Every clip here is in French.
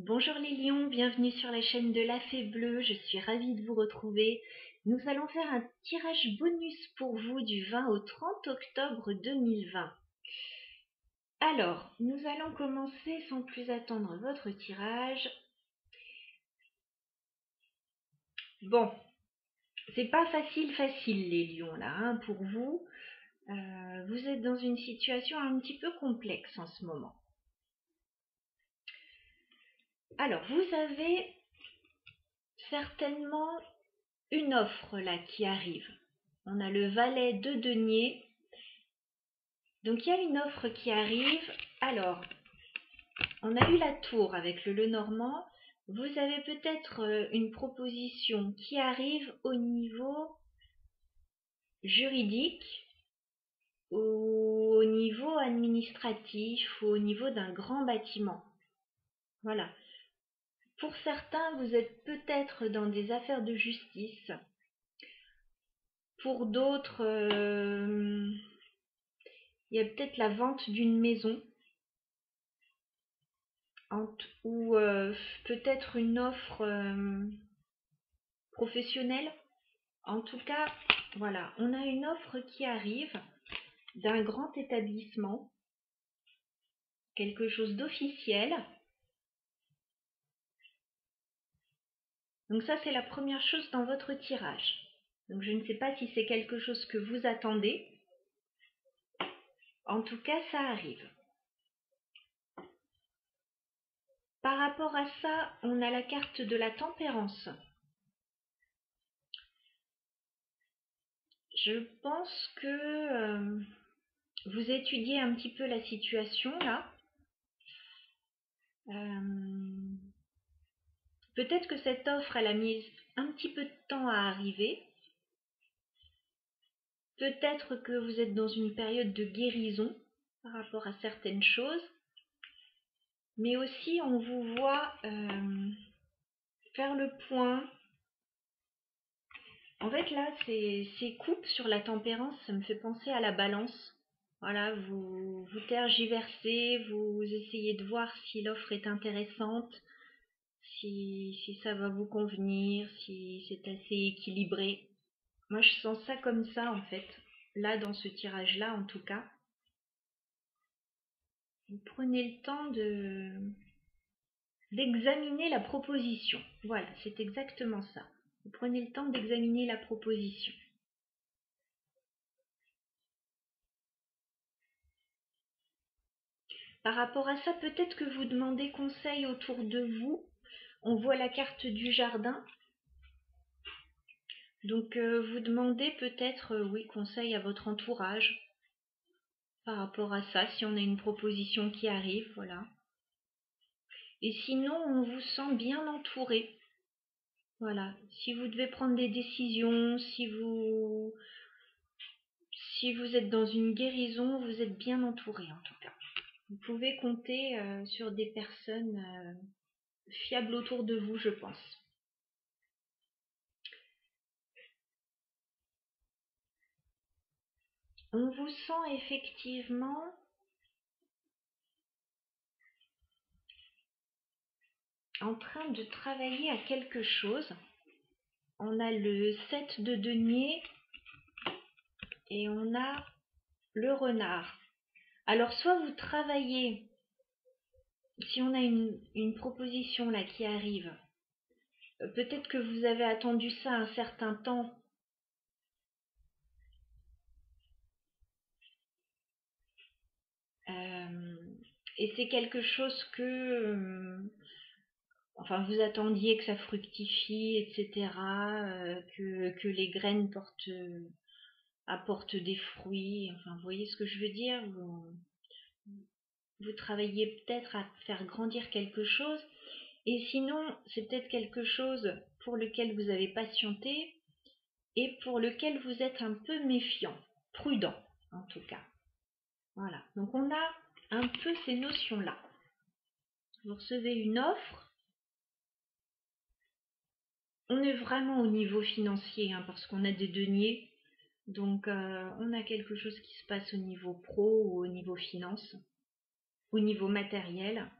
Bonjour les lions, bienvenue sur la chaîne de la Fée Bleue, je suis ravie de vous retrouver. Nous allons faire un tirage bonus pour vous du 20 au 30 octobre 2020. Alors, nous allons commencer sans plus attendre votre tirage. Bon, c'est pas facile les lions là, hein, pour vous. Vous êtes dans une situation un petit peu complexe en ce moment. Alors, vous avez certainement une offre là qui arrive. On a le valet de denier. Donc il y a une offre qui arrive. Alors, on a eu la tour avec le Lenormand. Vous avez peut-être une proposition qui arrive au niveau juridique ou au niveau administratif ou au niveau d'un grand bâtiment. Voilà. Pour certains, vous êtes peut-être dans des affaires de justice. Pour d'autres, il y a peut-être la vente d'une maison ou peut-être une offre professionnelle. En tout cas, voilà, on a une offre qui arrive d'un grand établissement, quelque chose d'officiel. Donc ça, c'est la première chose dans votre tirage. Donc je ne sais pas si c'est quelque chose que vous attendez. En tout cas, ça arrive. Par rapport à ça, on a la carte de la tempérance. Je pense que vous étudiez un petit peu la situation là. Peut-être que cette offre, elle a mis un petit peu de temps à arriver. Peut-être que vous êtes dans une période de guérison par rapport à certaines choses. Mais aussi, on vous voit faire le point. En fait, là, ces coupes sur la tempérance, ça me fait penser à la balance. Voilà, vous tergiversez, vous essayez de voir si l'offre est intéressante, si ça va vous convenir, si c'est assez équilibré. Moi, je sens ça comme ça, en fait. Là, dans ce tirage-là, en tout cas. Vous prenez le temps d'examiner la proposition. Voilà, c'est exactement ça. Vous prenez le temps d'examiner la proposition. Par rapport à ça, peut-être que vous demandez conseil autour de vous. On voit la carte du jardin. Donc, vous demandez peut-être, oui, conseil à votre entourage par rapport à ça, si on a une proposition qui arrive, voilà. Et sinon, on vous sent bien entouré. Voilà, si vous devez prendre des décisions, si vous êtes dans une guérison, vous êtes bien entouré en tout cas. Vous pouvez compter sur des personnes fiables autour de vous, je pense. On vous sent effectivement en train de travailler à quelque chose. On a le 7 de denier et on a le renard. Alors soit vous travaillez, si on a une proposition là qui arrive, peut-être que vous avez attendu ça un certain temps. Et c'est quelque chose que, enfin, vous attendiez que ça fructifie, etc., que les graines apportent des fruits. Enfin, vous voyez ce que je veux dire? Vous travaillez peut-être à faire grandir quelque chose. Et sinon, c'est peut-être quelque chose pour lequel vous avez patienté et pour lequel vous êtes un peu méfiant, prudent en tout cas. Voilà, donc on a un peu ces notions-là. Vous recevez une offre. On est vraiment au niveau financier, hein, parce qu'on a des deniers. Donc on a quelque chose qui se passe au niveau pro ou au niveau finance, au niveau matériel.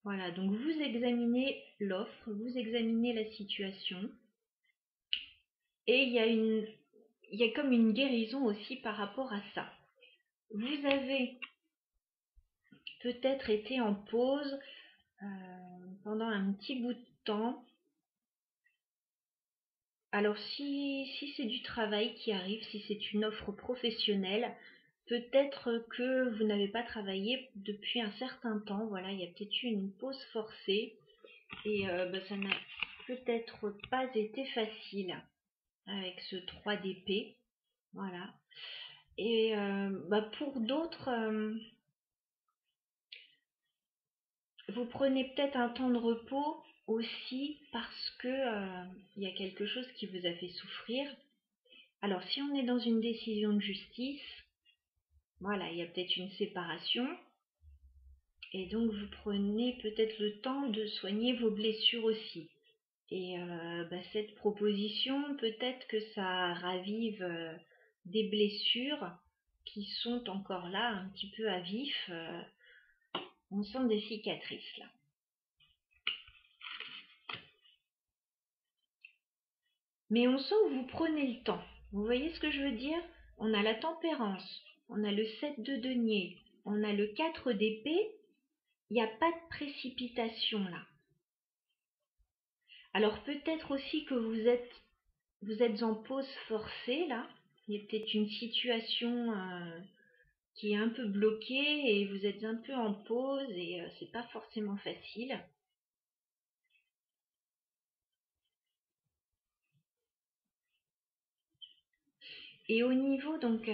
Voilà, donc vous examinez l'offre, vous examinez la situation. Et il y a comme une guérison aussi par rapport à ça. Vous avez peut-être été en pause pendant un petit bout de temps. Alors si c'est du travail qui arrive, si c'est une offre professionnelle, peut-être que vous n'avez pas travaillé depuis un certain temps. Voilà, il y a peut-être eu une pause forcée et ça n'a peut-être pas été facile avec ce 3 d'épée. Voilà. Et pour d'autres, vous prenez peut-être un temps de repos aussi parce que il y a quelque chose qui vous a fait souffrir. Alors si on est dans une décision de justice, voilà, il y a peut-être une séparation. Et donc vous prenez peut-être le temps de soigner vos blessures aussi. Et cette proposition, peut-être que ça ravive des blessures qui sont encore là, un petit peu à vif. On sent des cicatrices là. Mais on sent que vous prenez le temps. Vous voyez ce que je veux dire? On a la tempérance, on a le 7 de denier, on a le 4 d'épée. Il n'y a pas de précipitation là. Alors peut-être aussi que vous êtes en pause forcée là. Il y a peut-être une situation qui est un peu bloquée et vous êtes un peu en pause et c'est pas forcément facile. Et au niveau donc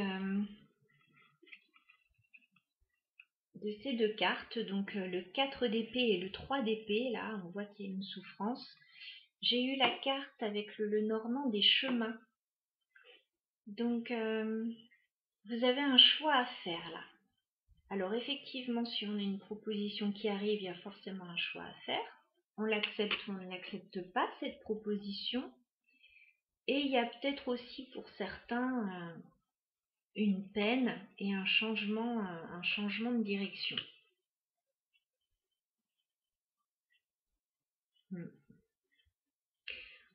de ces deux cartes, donc le 4 d'épée et le 3 d'épée, là on voit qu'il y a une souffrance. J'ai eu la carte avec le normand des chemins. Donc vous avez un choix à faire là. Alors effectivement, si on a une proposition qui arrive, il y a forcément un choix à faire. On l'accepte ou on ne l'accepte pas, cette proposition. Et il y a peut-être aussi pour certains une peine et un changement de direction.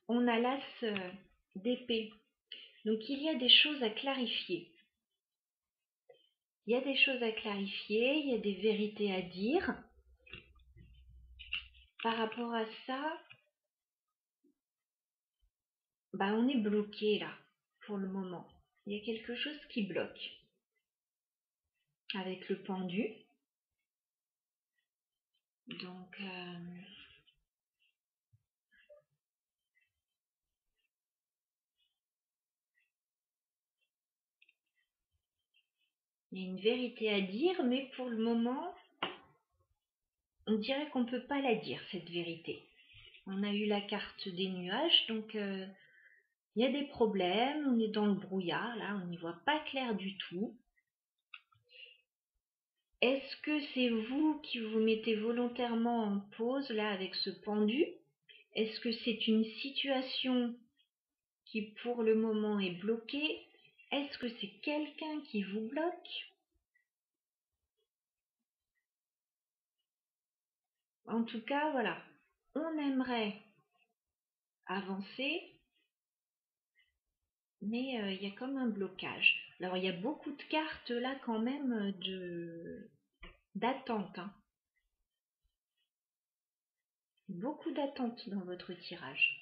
On a l'as d'épée. Donc il y a des choses à clarifier. Il y a des choses à clarifier, il y a des vérités à dire. Par rapport à ça, on est bloqué là, pour le moment. Il y a quelque chose qui bloque. Avec le pendu. Donc, il y a une vérité à dire, mais pour le moment, on dirait qu'on ne peut pas la dire, cette vérité. On a eu la carte des nuages, donc il y a des problèmes, on est dans le brouillard, là, on n'y voit pas clair du tout. Est-ce que c'est vous qui vous mettez volontairement en pause, là, avec ce pendu? Est-ce que c'est une situation qui, pour le moment, est bloquée? Est-ce que c'est quelqu'un qui vous bloque? En tout cas, voilà, on aimerait avancer, mais il y a comme un blocage. Alors, il y a beaucoup de cartes là quand même d'attente. Hein. Beaucoup d'attente dans votre tirage.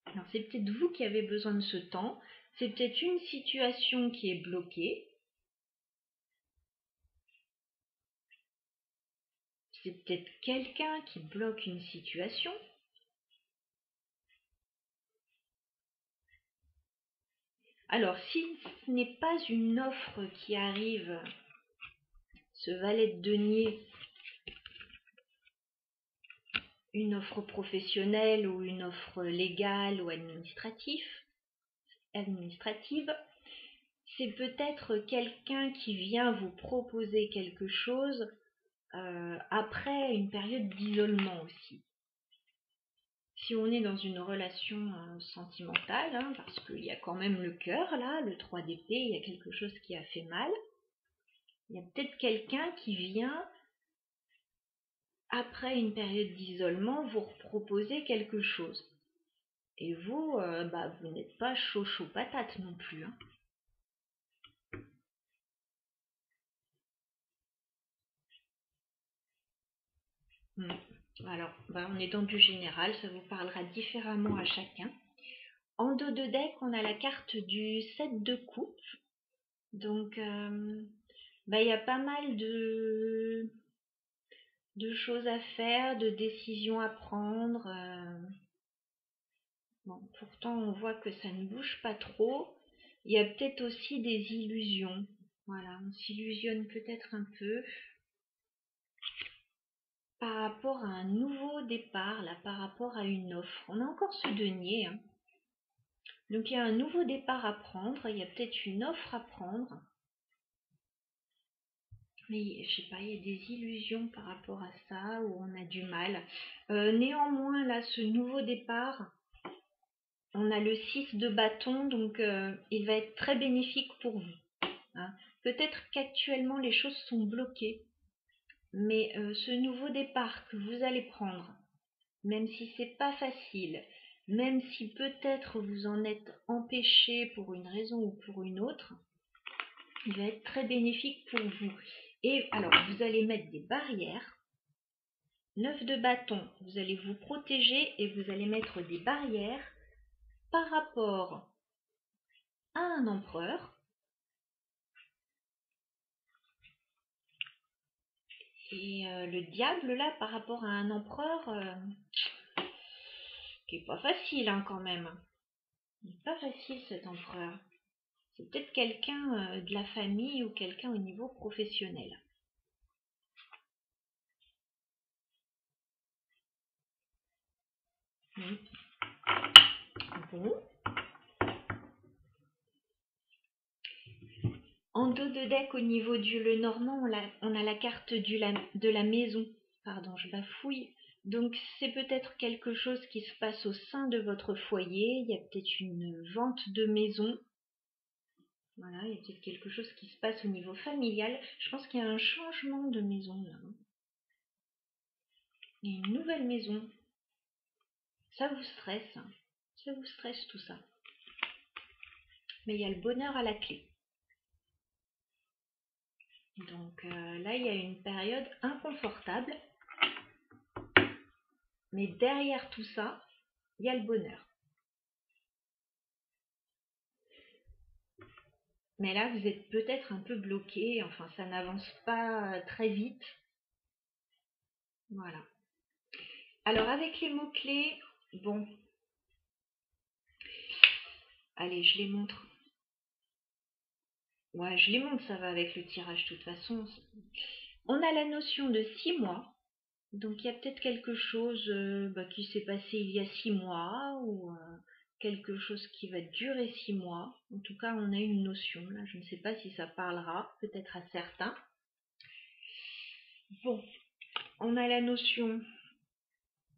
Alors, c'est peut-être vous qui avez besoin de ce temps. C'est peut-être une situation qui est bloquée. C'est peut-être quelqu'un qui bloque une situation. Alors, si ce n'est pas une offre qui arrive, ce valet de denier, une offre professionnelle ou une offre légale ou administrative, c'est peut-être quelqu'un qui vient vous proposer quelque chose après une période d'isolement aussi. Si on est dans une relation sentimentale, hein, parce qu'il y a quand même le cœur là, le 3 d'épée, il y a quelque chose qui a fait mal, il y a peut-être quelqu'un qui vient après une période d'isolement, vous proposez quelque chose. Et vous, vous n'êtes pas chaud patate non plus, hein. Alors, on est dans du général, ça vous parlera différemment à chacun. En dos de deck, on a la carte du 7 de coupe. Donc, il y a pas mal de choses à faire, de décisions à prendre. Pourtant, on voit que ça ne bouge pas trop. Il y a peut-être aussi des illusions. Voilà, on s'illusionne peut-être un peu par rapport à un nouveau départ, là, par rapport à une offre. On a encore ce denier, hein. Donc, il y a un nouveau départ à prendre. Il y a peut-être une offre à prendre. Mais je sais pas, il y a des illusions par rapport à ça, où on a du mal. Néanmoins, là, ce nouveau départ, on a le 6 de bâton, donc il va être très bénéfique pour vous, hein. Peut-être qu'actuellement, les choses sont bloquées, mais ce nouveau départ que vous allez prendre, même si c'est pas facile, même si peut-être vous en êtes empêché pour une raison ou pour une autre, il va être très bénéfique pour vous. Et alors, vous allez mettre des barrières. 9 de bâton, vous allez vous protéger et vous allez mettre des barrières par rapport à un empereur. Et le diable, là, par rapport à un empereur, qui est pas facile, hein, quand même. Il n'est pas facile, cet empereur. C'est peut-être quelqu'un de la famille ou quelqu'un au niveau professionnel. Bon. En dos de deck, au niveau du Lenormand, on a la carte de la maison. Pardon, je bafouille. Donc, c'est peut-être quelque chose qui se passe au sein de votre foyer. Il y a peut-être une vente de maison. Voilà, il y a peut-être quelque chose qui se passe au niveau familial. Je pense qu'il y a un changement de maison, là. Il y a une nouvelle maison. Ça vous stresse. Ça vous stresse, tout ça. Mais il y a le bonheur à la clé. Donc là, il y a une période inconfortable. Mais derrière tout ça, il y a le bonheur. Mais là, vous êtes peut-être un peu bloqué. Enfin, ça n'avance pas très vite. Voilà. Alors, avec les mots-clés, bon. Allez, je les montre. Ouais, je les montre, ça va avec le tirage de toute façon. On a la notion de 6 mois. Donc, il y a peut-être quelque chose qui s'est passé il y a 6 mois ou quelque chose qui va durer 6 mois. En tout cas, on a une notion. Là, je ne sais pas si ça parlera, peut-être à certains. Bon, on a la notion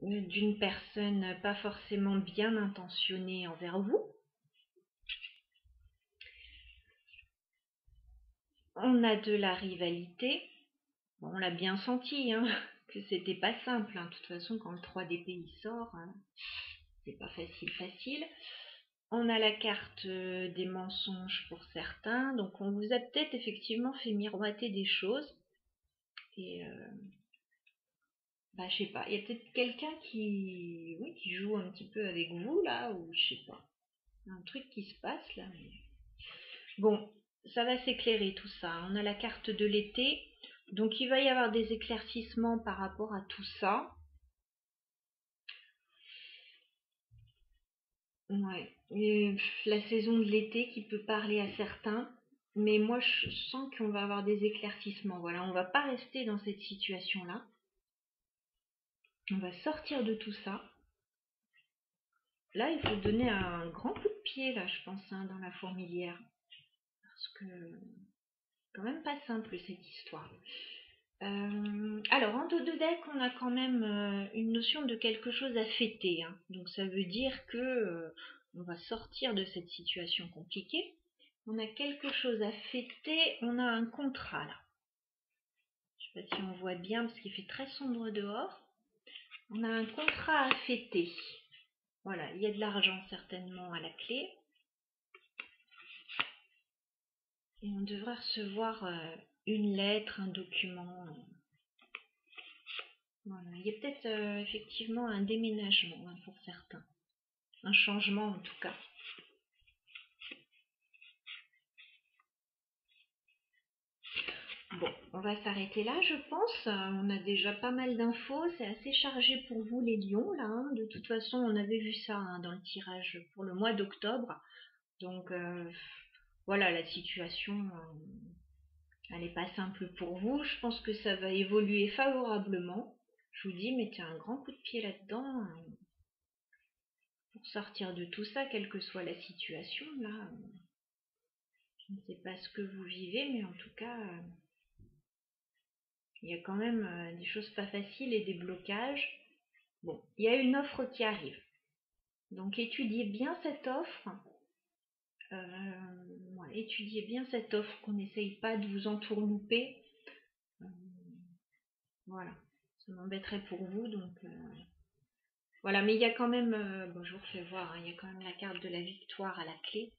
d'une personne pas forcément bien intentionnée envers vous. On a de la rivalité. Bon, on l'a bien senti, hein, que c'était pas simple, hein. De toute façon, quand le 3 d'épée sort, hein, c'est pas facile. On a la carte des mensonges pour certains. Donc, on vous a peut-être effectivement fait miroiter des choses. Et, je sais pas. Il y a peut-être quelqu'un qui joue un petit peu avec vous, là, ou je sais pas. Il y a un truc qui se passe, là. Mais... Bon, ça va s'éclairer tout ça. On a la carte de l'été. Donc, il va y avoir des éclaircissements par rapport à tout ça. Ouais. Et, la saison de l'été qui peut parler à certains. Mais moi, je sens qu'on va avoir des éclaircissements. Voilà, on va pas rester dans cette situation-là. On va sortir de tout ça. Là, il faut donner un grand coup de pied, là, je pense, hein, dans la fourmilière. Parce que c'est quand même pas simple, cette histoire. Alors, en dos de deck, on a quand même une notion de quelque chose à fêter, hein. Donc, ça veut dire que on va sortir de cette situation compliquée. On a quelque chose à fêter, on a un contrat là. Je sais Je sais pas si on voit bien parce qu'il fait très sombre dehors. On a un contrat à fêter. Voilà, il y a de l'argent certainement à la clé. Et on devrait recevoir une lettre, un document. Voilà. Il y a peut-être effectivement un déménagement pour certains. Un changement en tout cas. Bon, on va s'arrêter là, je pense. On a déjà pas mal d'infos. C'est assez chargé pour vous, les lions, là. Hein. De toute façon, on avait vu ça dans le tirage pour le mois d'octobre. Donc, voilà, la situation, elle n'est pas simple pour vous. Je pense que ça va évoluer favorablement. Je vous dis, mettez un grand coup de pied là-dedans pour sortir de tout ça, quelle que soit la situation. Là, je ne sais pas ce que vous vivez, mais en tout cas... il y a quand même des choses pas faciles et des blocages. Bon, il y a une offre qui arrive. Donc étudiez bien cette offre. Étudiez bien cette offre, qu'on n'essaye pas de vous entourlouper. Voilà, ça m'embêterait pour vous. Donc voilà, mais il y a quand même, bon, je vous refais voir, hein, il y a quand même la carte de la victoire à la clé.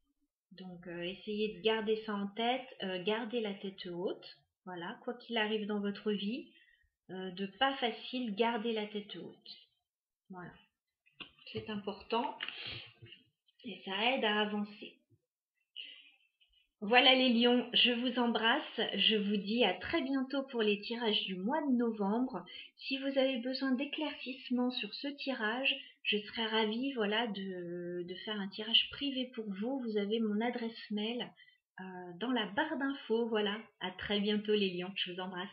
Donc essayez de garder ça en tête, gardez la tête haute. Voilà, quoi qu'il arrive dans votre vie, de pas facile, gardez la tête haute. Voilà, c'est important et ça aide à avancer. Voilà les lions, je vous embrasse, je vous dis à très bientôt pour les tirages du mois de novembre. Si vous avez besoin d'éclaircissements sur ce tirage, je serai ravie de faire un tirage privé pour vous. Vous avez mon adresse mail dans la barre d'infos. Voilà, à très bientôt les lions, je vous embrasse.